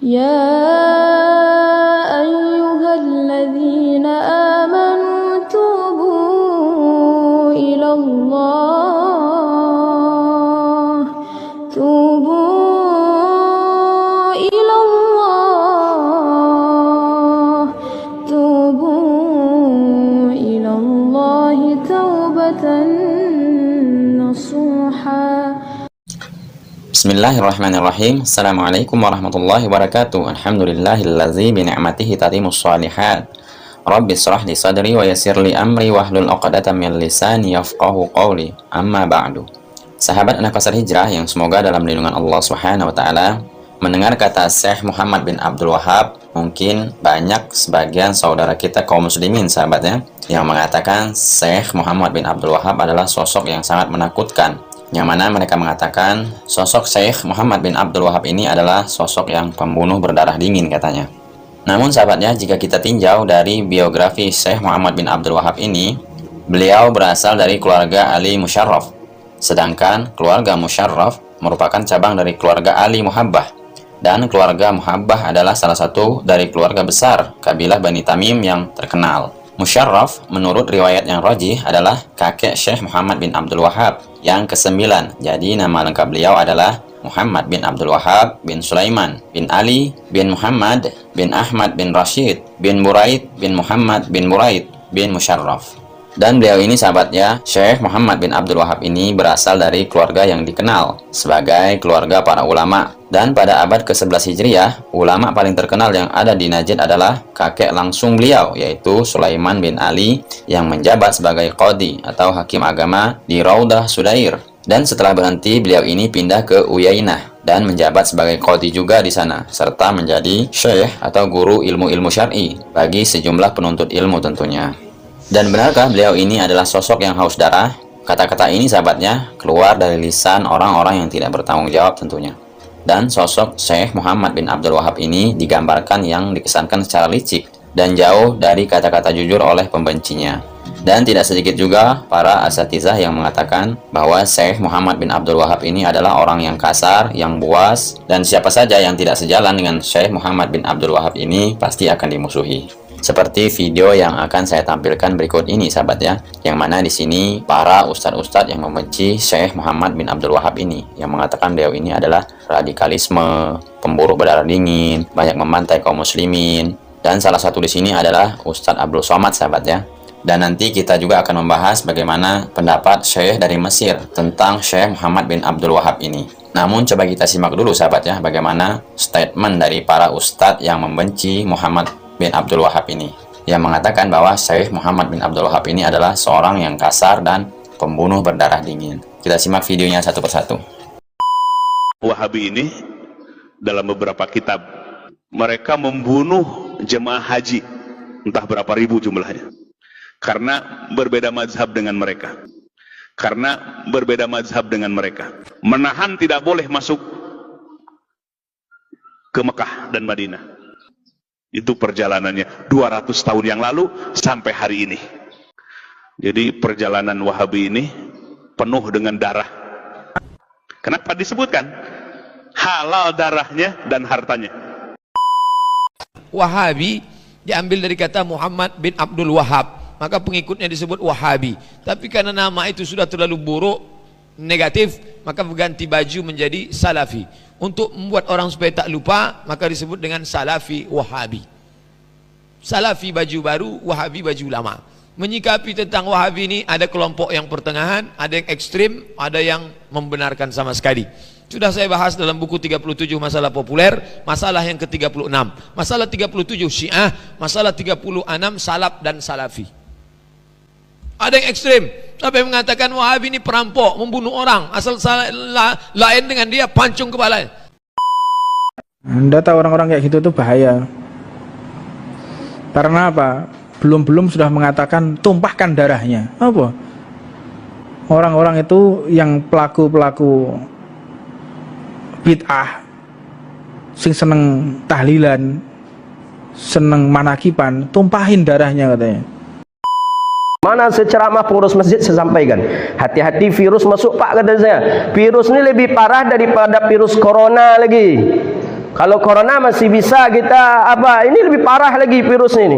يا أيها الذين آمنوا توبوا إلى الله توبوا إلى الله توبوا إلى الله توبة نصوحا. Bismillahirrahmanirrahim. Assalamualaikum warahmatullahi wabarakatuh. Alhamdulillahillazi bini'matihi tatimus shalihat. Rabbi shrah li sadri wa yassir li amri wahlul 'uqdatam min lisani yafqahu qawli. Amma ba'du. Sahabat anak pasar hijrah yang semoga dalam lindungan Allah Subhanahu wa taala, mendengar kata Syekh Muhammad bin Abdul Wahhab, mungkin banyak sebagian saudara kita kaum muslimin sahabatnya yang mengatakan Syekh Muhammad bin Abdul Wahhab adalah sosok yang sangat menakutkan. Yang mana mereka mengatakan sosok Syekh Muhammad bin Abdul Wahhab ini adalah sosok yang pembunuh berdarah dingin katanya. Namun sahabatnya, jika kita tinjau dari biografi Syekh Muhammad bin Abdul Wahhab ini, beliau berasal dari keluarga Ali Musyarraf. Sedangkan keluarga Musyarraf merupakan cabang dari keluarga Ali Muhabbah. Dan keluarga Muhabbah adalah salah satu dari keluarga besar kabilah Bani Tamim yang terkenal. Musyarraf menurut riwayat yang rajih adalah kakek Syekh Muhammad bin Abdul Wahhab yang ke-9. Jadi nama lengkap beliau adalah Muhammad bin Abdul Wahhab bin Sulaiman bin Ali bin Muhammad bin Ahmad bin Rashid bin Muraid bin Muhammad bin Muraid bin Musyarraf. Dan beliau ini sahabatnya, Syekh Muhammad bin Abdul Wahhab ini berasal dari keluarga yang dikenal sebagai keluarga para ulama. Dan pada abad ke-11 Hijriah, ulama paling terkenal yang ada di Najd adalah kakek langsung beliau, yaitu Sulaiman bin Ali yang menjabat sebagai qadhi atau hakim agama di Raudah Sudair. Dan setelah berhenti, beliau ini pindah ke Uyainah dan menjabat sebagai qadhi juga di sana, serta menjadi syekh atau guru ilmu-ilmu syar'i bagi sejumlah penuntut ilmu tentunya. Dan benarkah beliau ini adalah sosok yang haus darah? Kata-kata ini sahabatnya keluar dari lisan orang-orang yang tidak bertanggung jawab tentunya. Dan sosok Syekh Muhammad bin Abdul Wahhab ini digambarkan yang dikesankan secara licik dan jauh dari kata-kata jujur oleh pembencinya. Dan tidak sedikit juga para asatizah yang mengatakan bahwa Syekh Muhammad bin Abdul Wahhab ini adalah orang yang kasar, yang buas, dan siapa saja yang tidak sejalan dengan Syekh Muhammad bin Abdul Wahhab ini pasti akan dimusuhi. Seperti video yang akan saya tampilkan berikut ini sahabat ya, yang mana di sini para ustadz-ustadz yang membenci Syekh Muhammad bin Abdul Wahhab ini, yang mengatakan beliau ini adalah radikalisme, pemburu berdarah dingin, banyak membantai kaum muslimin, dan salah satu di sini adalah Ustadz Abdul Somad sahabat ya. Dan nanti kita juga akan membahas bagaimana pendapat Syekh dari Mesir tentang Syekh Muhammad bin Abdul Wahhab ini. Namun coba kita simak dulu sahabat ya, bagaimana statement dari para ustadz yang membenci Muhammad bin Abdul Wahhab ini, yang mengatakan bahwa Syekh Muhammad bin Abdul Wahhab ini adalah seorang yang kasar dan pembunuh berdarah dingin. Kita simak videonya satu persatu. Wahabi ini dalam beberapa kitab mereka membunuh jemaah haji, entah berapa ribu jumlahnya, karena berbeda mazhab dengan mereka. Menahan tidak boleh masuk ke Mekah dan Madinah. Itu perjalanannya 200 tahun yang lalu sampai hari ini. Jadi perjalanan Wahabi ini penuh dengan darah. Kenapa disebutkan? Halal darahnya dan hartanya. Wahabi diambil dari kata Muhammad bin Abdul Wahhab, maka pengikutnya disebut Wahabi. Tapi karena nama itu sudah terlalu buruk, negatif, maka berganti baju menjadi Salafi. Untuk membuat orang supaya tak lupa, maka disebut dengan Salafi Wahabi. Salafi baju baru, Wahabi baju lama. Menyikapi tentang Wahabi ini ada kelompok yang pertengahan, ada yang ekstrim, ada yang membenarkan sama sekali. Sudah saya bahas dalam buku 37 masalah populer, masalah yang ke-36. Masalah 37 Syiah, masalah 36 Salaf dan Salafi. Ada yang ekstrim, sampai mengatakan Wahabi ini perampok, membunuh orang, asal lain dengan dia pancung kepala. Anda tahu orang-orang kayak gitu tuh bahaya. Karena apa? Belum sudah mengatakan tumpahkan darahnya. Apa? Orang-orang itu yang pelaku bid'ah, sing seneng tahlilan, seneng manakiban, tumpahin darahnya katanya. Mana seceramah pengurus masjid saya sampaikan, hati-hati virus masuk pak, kata saya. Virus ini lebih parah daripada virus corona lagi. Kalau corona masih bisa kita apa? Ini lebih parah lagi virusnya ini.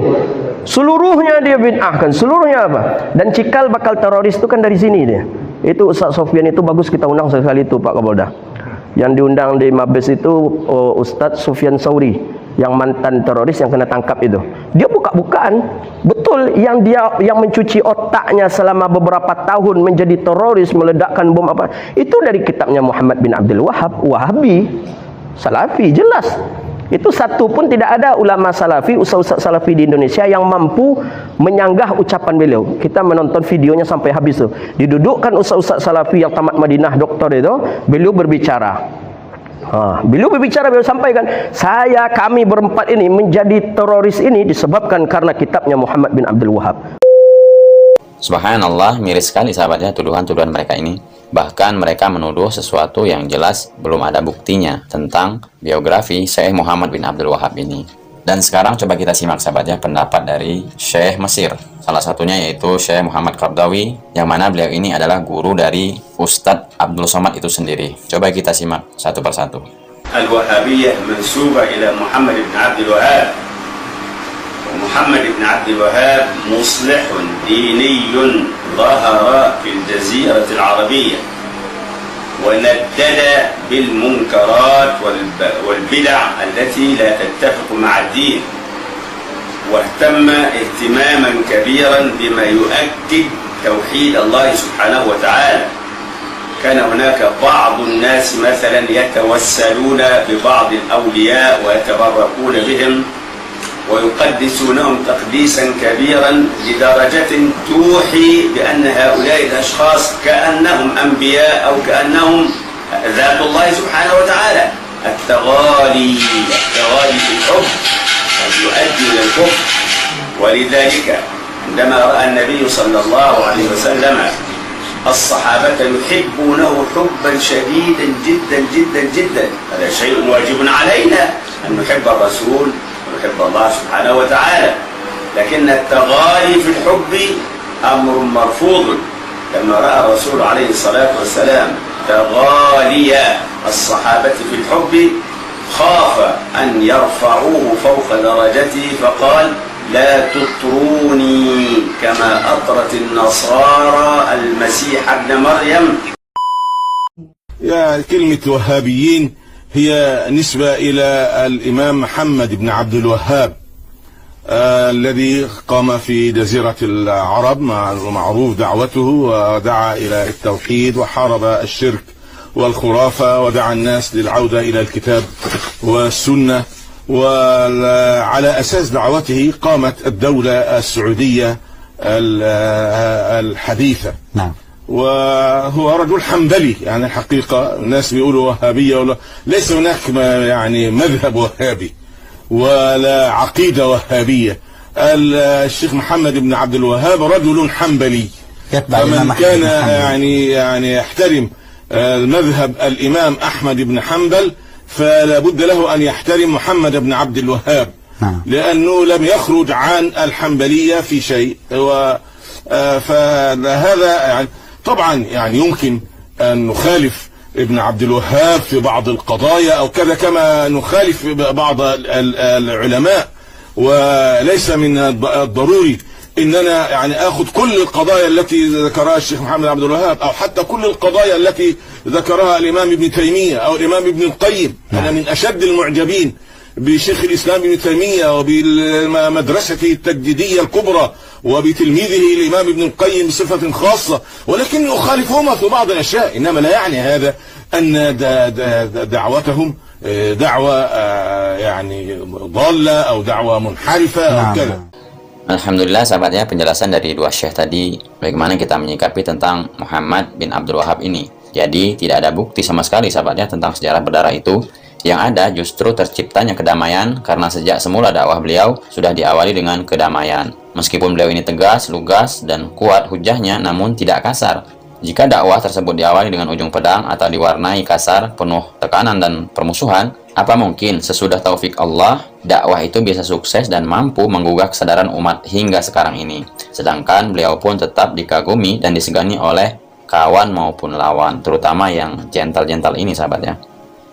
Seluruhnya dia bid'ahkan, seluruhnya apa? Dan cikal bakal teroris itu kan dari sini dia. Itu Ustaz Sofyan itu bagus kita undang sekali itu Pak Kapolda. Yang diundang di Mabes itu Ustaz Sufyan Sauri, yang mantan teroris yang kena tangkap itu. Dia buka-bukaan betul yang mencuci otaknya selama beberapa tahun menjadi teroris, meledakkan bom apa. Itu dari kitabnya Muhammad bin Abdul Wahab, Wahabi, Salafi, jelas. Itu satu pun tidak ada ulama Salafi, ustaz-ustaz Salafi di Indonesia yang mampu menyanggah ucapan beliau. Kita menonton videonya sampai habis tuh. Didudukkan ustaz-ustaz Salafi yang tamat Madinah, doktor itu, beliau berbicara. Beliau sampaikan, kami berempat ini menjadi teroris ini disebabkan karena kitabnya Muhammad bin Abdul Wahab. Subhanallah, miris sekali sahabatnya tuduhan-tuduhan mereka ini. Bahkan mereka menuduh sesuatu yang jelas belum ada buktinya tentang biografi Syekh Muhammad bin Abdul Wahab ini. Dan sekarang coba kita simak sahabatnya pendapat dari Syekh Mesir. Salah satunya yaitu Syekh Muhammad Qaradawi, yang mana beliau ini adalah guru dari Ustadz Abdul Somad itu sendiri. Coba kita simak satu persatu. Al-Wahabiyyah mansuba ila Muhammad bin Abdul Wahab. Muhammad bin Abdul Wahab muslihun diniyun ظهر في الجزيرة العربية وندد بالمنكرات والبدع التي لا تتفق مع الدين، واهتم اهتماما كبيرا بما يؤكد توحيد الله سبحانه وتعالى. كان هناك بعض الناس مثلا يتوسلون ببعض الأولياء ويتبركون بهم ويقدسونهم تقديسا كبيرا لدرجة توحي بأن هؤلاء الأشخاص كأنهم أنبياء أو كأنهم ذات الله سبحانه وتعالى. التغالي في الحب قد يؤدي إلى الكفر، ولذلك عندما رأى النبي صلى الله عليه وسلم الصحابة يحبونه حبا شديدا جدا جدا جدا، هذا شيء واجب علينا أن نحب الرسول ونحب الله سبحانه وتعالى، لكن التغالي في الحب أمر مرفوض. لما رأى الرسول عليه الصلاة والسلام تغالي الصحابة في الحب خاف أن يرفعوه فوق درجته فقال لا تطروني كما أطرت النصارى المسيح ابن مريم. يا كلمة وهابيين هي نسبة إلى الإمام محمد بن عبد الوهاب الذي قام في جزيرة العرب، معروف دعوته ودعا إلى التوحيد وحارب الشرك والخرافة ودعا الناس للعودة إلى الكتاب والسنة، وعلى أساس دعوته قامت الدولة السعودية الحديثة. نعم. وهو رجل حنبلي، يعني الحقيقة الناس بيقولوا وهابية ولا ليس هناك يعني مذهب وهابي ولا عقيدة وهابية. الشيخ محمد بن عبد الوهاب رجل حنبلي، فمن كان يعني يحترم المذهب الإمام أحمد بن حنبل فلا بد له أن يحترم محمد بن عبد الوهاب، لأنه لم يخرج عن الحنبلية في شيء. فهذا يعني طبعا يعني يمكن أن نخالف ابن عبد الوهاب في بعض القضايا أو كذا، كما نخالف بعض العلماء، وليس من الضروري إننا يعني أخذ كل القضايا التي ذكرها الشيخ محمد عبد الوهاب أو حتى كل القضايا التي ذكرها الإمام ابن تيمية أو الإمام ابن القيم. أنا من أشد المعجبين بشيخ الإسلام ابن تيمية وبمدرسته التجديدية الكبرى وبتلميذه الإمام ابن القيم بصفة خاصة، ولكني أخالفهما في بعض الأشياء، إنما لا يعني هذا أن دعوتهم دعوة يعني ضالة أو دعوة منحرفة أو كذا. Alhamdulillah sahabatnya, penjelasan dari dua syekh tadi bagaimana kita menyikapi tentang Muhammad bin Abdul Wahab ini. Jadi tidak ada bukti sama sekali sahabatnya tentang sejarah berdarah itu. Yang ada justru terciptanya kedamaian karena sejak semula dakwah beliau sudah diawali dengan kedamaian. Meskipun beliau ini tegas, lugas, dan kuat hujahnya, namun tidak kasar. Jika dakwah tersebut diawali dengan ujung pedang atau diwarnai kasar, penuh tekanan dan permusuhan, apa mungkin sesudah taufik Allah, dakwah itu bisa sukses dan mampu menggugah kesadaran umat hingga sekarang ini. Sedangkan beliau pun tetap dikagumi dan disegani oleh kawan maupun lawan, terutama yang gentle-gentle ini sahabatnya.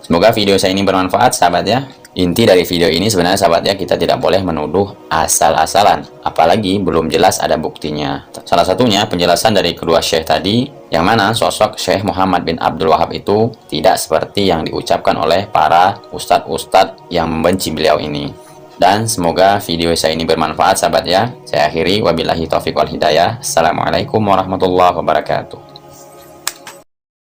Semoga video saya ini bermanfaat sahabat ya. Inti dari video ini sebenarnya sahabat ya, kita tidak boleh menuduh asal-asalan, apalagi belum jelas ada buktinya. Salah satunya penjelasan dari kedua syekh tadi, yang mana sosok Syekh Muhammad bin Abdul Wahab itu tidak seperti yang diucapkan oleh para ustadz-ustadz yang membenci beliau ini. Dan semoga video saya ini bermanfaat sahabat ya. Saya akhiri, wabillahi taufiq wal hidayah. Assalamualaikum warahmatullahi wabarakatuh.